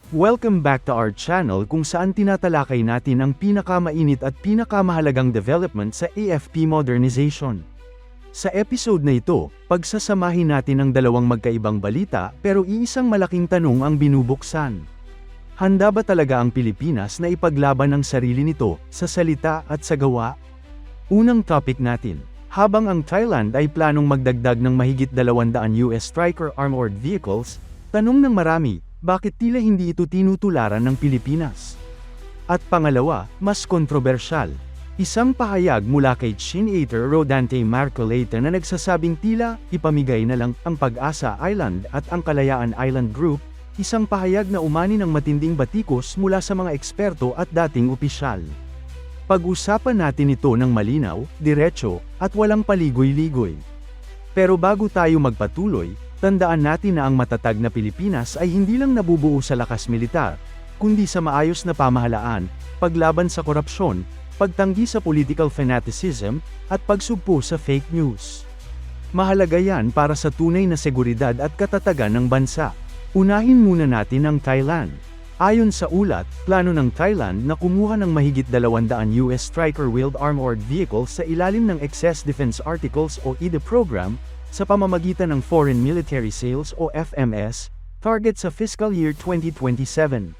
Welcome back to our channel kung saan tinatalakay natin ang pinakamainit at pinakamahalagang development sa AFP modernization. Sa episode na ito, pagsasamahin natin ang dalawang magkaibang balita pero iisang malaking tanong ang binubuksan. Handa ba talaga ang Pilipinas na ipaglaban ang sarili nito sa salita at sa gawa? Unang topic natin. Habang ang Thailand ay planong magdagdag ng mahigit 200 US Stryker armored vehicles, tanong ng marami, bakit tila hindi ito tinutularan ng Pilipinas? At pangalawa, mas kontrobersyal. Isang pahayag mula kay Senator Rodante Marcoleta na nagsasabing tila ipamigay na lang ang Pag-asa Island at ang Kalayaan Island Group, isang pahayag na umani ng matinding batikos mula sa mga eksperto at dating opisyal. Pag-usapan natin ito ng malinaw, diretso, at walang paligoy-ligoy. Pero bago tayo magpatuloy, tandaan natin na ang matatag na Pilipinas ay hindi lang nabubuo sa lakas militar, kundi sa maayos na pamahalaan, paglaban sa korupsyon, pagtanggi sa political fanaticism, at pagsugpo sa fake news. Mahalaga yan para sa tunay na seguridad at katatagan ng bansa. Unahin muna natin ang Thailand. Ayon sa ulat, plano ng Thailand na kumuha ng mahigit 200 US Stryker wheeled armored vehicles sa ilalim ng Excess Defense Articles o EDA program, sa pamamagitan ng Foreign Military Sales o FMS, target sa fiscal year 2027.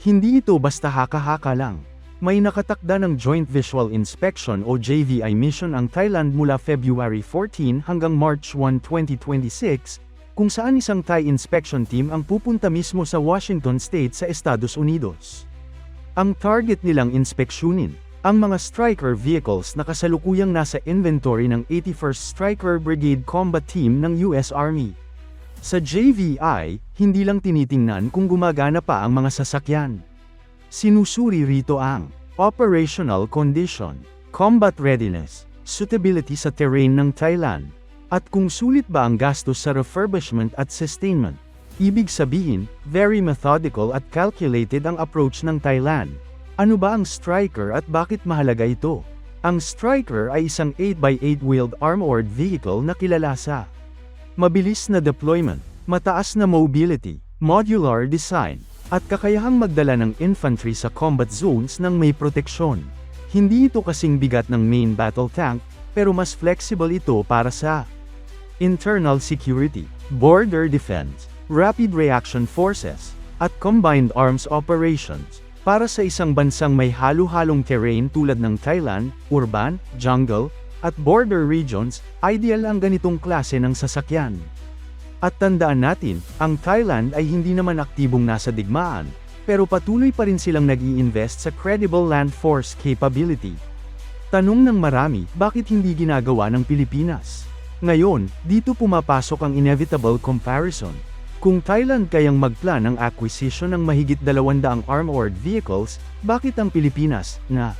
Hindi ito basta haka-haka lang. May nakatakda ng Joint Visual Inspection o JVI mission ang Thailand mula February 14 hanggang March 1, 2026, kung saan isang Thai inspection team ang pupunta mismo sa Washington State sa Estados Unidos. Ang target nilang inspeksyonin ang mga Stryker vehicles na kasalukuyang nasa inventory ng 81st Stryker Brigade Combat Team ng US Army. Sa JVI, hindi lang tinitingnan kung gumagana pa ang mga sasakyan. Sinusuri rito ang operational condition, combat readiness, suitability sa terrain ng Thailand, at kung sulit ba ang gastos sa refurbishment at sustainment. Ibig sabihin, very methodical at calculated ang approach ng Thailand. Ano ba ang Stryker at bakit mahalaga ito? Ang Stryker ay isang 8x8 wheeled armored vehicle na kilala sa mabilis na deployment, mataas na mobility, modular design, at kakayahang magdala ng infantry sa combat zones ng may proteksyon. Hindi ito kasing bigat ng main battle tank, pero mas flexible ito para sa internal security, border defense, rapid reaction forces, at combined arms operations. Para sa isang bansang may halo-halong terrain tulad ng Thailand, urban, jungle, at border regions, ideal ang ganitong klase ng sasakyan. At tandaan natin, ang Thailand ay hindi naman aktibong nasa digmaan, pero patuloy pa rin silang nag-i-invest sa credible land force capability. Tanong ng marami, bakit hindi ginagawa ng Pilipinas? Ngayon, dito pumapasok ang inevitable comparison. Kung Thailand kayang magplan ng acquisition ng mahigit 200 armored vehicles, bakit ang Pilipinas, na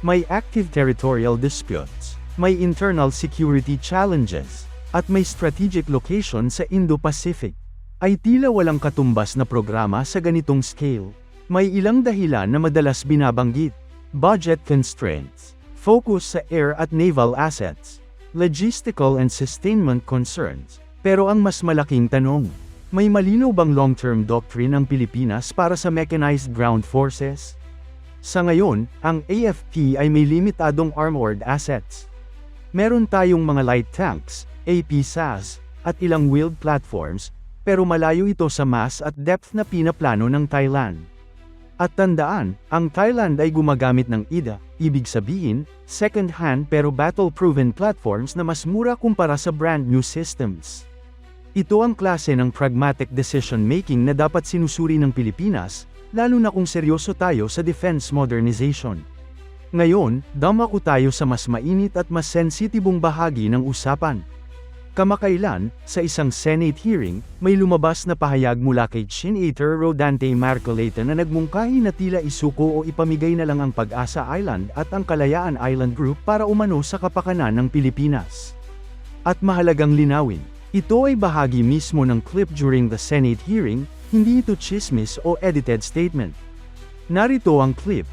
may active territorial disputes, may internal security challenges, at may strategic location sa Indo-Pacific, ay tila walang katumbas na programa sa ganitong scale? May ilang dahilan na madalas binabanggit: budget constraints, focus sa air at naval assets, logistical and sustainment concerns. Pero ang mas malaking tanong, may malinaw bang long-term doctrine ang Pilipinas para sa mechanized ground forces? Sa ngayon, ang AFP ay may limitadong armored assets. Meron tayong mga light tanks, APSAS, at ilang wheeled platforms, pero malayo ito sa mass at depth na pinaplano ng Thailand. At tandaan, ang Thailand ay gumagamit ng EDA, ibig sabihin, second-hand pero battle-proven platforms na mas mura kumpara sa brand-new systems. Ito ang klase ng pragmatic decision-making na dapat sinusuri ng Pilipinas, lalo na kung seryoso tayo sa defense modernization. Ngayon, dumako tayo sa mas mainit at mas sensitibong bahagi ng usapan. Kamakailan, sa isang Senate hearing, may lumabas na pahayag mula kay Senator Rodante Marcoleta na nagmungkahi na tila isuko o ipamigay na lang ang Pag-asa Island at ang Kalayaan Island Group para umano sa kapakanan ng Pilipinas. At mahalagang linawin, ito ay bahagi mismo ng clip during the Senate hearing, hindi ito chismis o edited statement. Narito ang clip.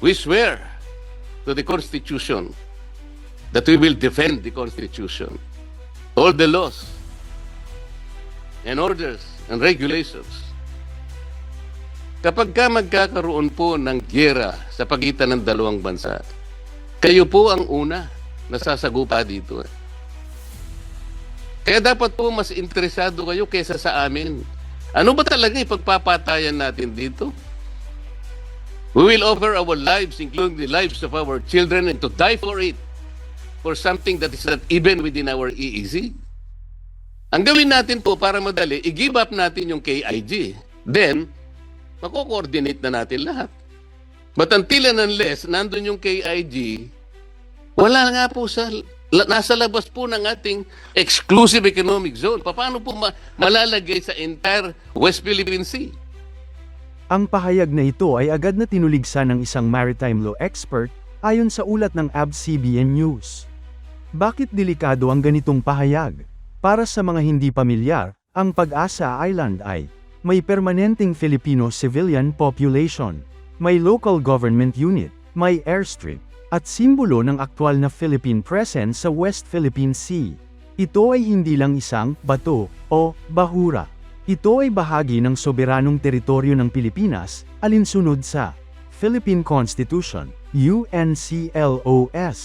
We swear to the Constitution that we will defend the Constitution, all the laws and orders and regulations. Kapag ka magkakaroon po ng giyera sa pagitan ng dalawang bansa, kayo po ang una na sasagupa dito. Kaya dapat po mas interesado kayo kaysa sa amin. Ano ba talaga ipagpapatayan natin dito? We will offer our lives, including the lives of our children, and to die for it, for something that is not even within our EEZ. Ang gawin natin po para madali, i-give up natin yung KIG. Then, mako-coordinate na natin lahat. But until and unless nandun yung KIG, wala nga po nasa labas po ng ating exclusive economic zone. Paano po malalagay sa entire West Philippine Sea? Ang pahayag na ito ay agad na tinuligsa ng isang maritime law expert ayon sa ulat ng ABS-CBN News. Bakit delikado ang ganitong pahayag? Para sa mga hindi pamilyar, ang Pag-asa Island ay may permanenteng Filipino civilian population, may local government unit, may airstrip, at simbolo ng aktwal na Philippine presence sa West Philippine Sea. Ito ay hindi lang isang bato o bahura. Ito ay bahagi ng soberanong teritoryo ng Pilipinas, alinsunod sa Philippine Constitution, UNCLOS,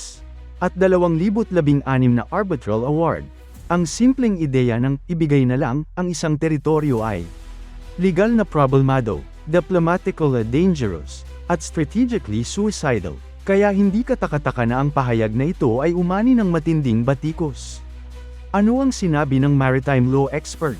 at 2016 na Arbitral Award. Ang simpleng ideya ng ibigay na lang ang isang teritoryo ay legal na problemado, diplomatically dangerous, at strategically suicidal, kaya hindi katakataka na ang pahayag na ito ay umani ng matinding batikos. Ano ang sinabi ng maritime law expert?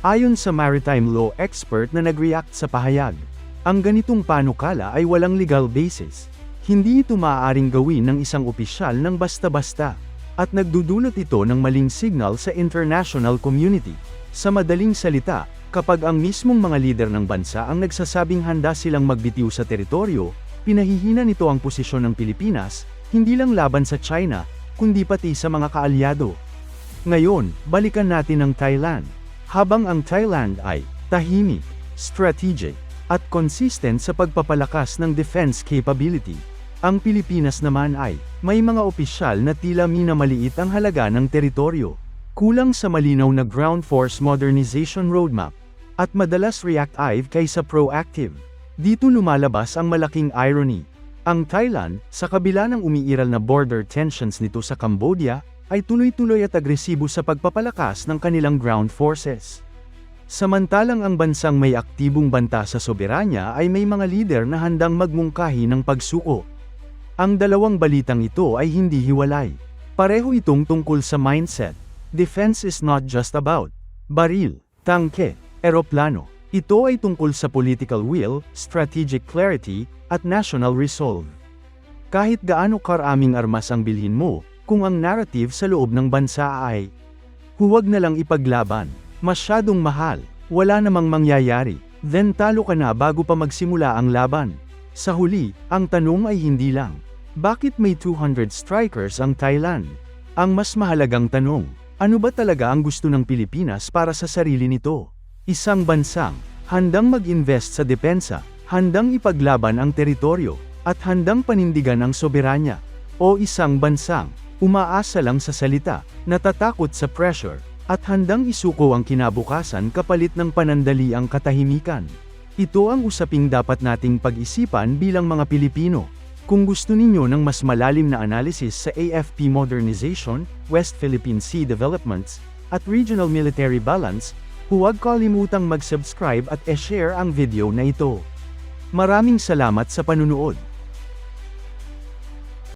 Ayon sa maritime law expert na nag-react sa pahayag, ang ganitong panukala ay walang legal basis. Hindi ito maaaring gawin ng isang opisyal ng basta-basta, at nagdudulot ito ng maling signal sa international community. Sa madaling salita, kapag ang mismong mga lider ng bansa ang nagsasabing handa silang magbitiw sa teritoryo, pinahihina nito ang posisyon ng Pilipinas, hindi lang laban sa China, kundi pati sa mga kaalyado. Ngayon, balikan natin ang Thailand. Habang ang Thailand ay tahimik, strategic, at consistent sa pagpapalakas ng defense capability, ang Pilipinas naman ay may mga opisyal na tila minamaliit ang halaga ng teritoryo, kulang sa malinaw na ground force modernization roadmap, at madalas reactive kaysa proactive. Dito lumalabas ang malaking irony. Ang Thailand, sa kabila ng umiiral na border tensions nito sa Cambodia, ay tuloy-tuloy at agresibo sa pagpapalakas ng kanilang ground forces. Samantalang ang bansang may aktibong banta sa soberanya ay may mga lider na handang magmungkahi ng pagsuko. Ang dalawang balitang ito ay hindi hiwalay. Pareho itong tungkol sa mindset. Defense is not just about baril, tangke, eroplano. Ito ay tungkol sa political will, strategic clarity, at national resolve. Kahit gaano karaming armas ang bilhin mo, kung ang narrative sa loob ng bansa ay huwag na lang ipaglaban, masyadong mahal, wala namang mangyayari, then talo ka na bago pa magsimula ang laban. Sa huli, ang tanong ay hindi lang, bakit may 200 strikers ang Thailand? Ang mas mahalagang tanong, ano ba talaga ang gusto ng Pilipinas para sa sarili nito? Isang bansang handang mag-invest sa depensa, handang ipaglaban ang teritoryo, at handang panindigan ang soberanya, o isang bansang umaasa lang sa salita, natatakot sa pressure, at handang isuko ang kinabukasan kapalit ng panandaliang katahimikan. Ito ang usaping dapat nating pag-isipan bilang mga Pilipino. Kung gusto ninyo ng mas malalim na analysis sa AFP modernization, West Philippine Sea developments, at regional military balance, huwag kalimutang mag-subscribe at e-share ang video na ito. Maraming salamat sa panunood.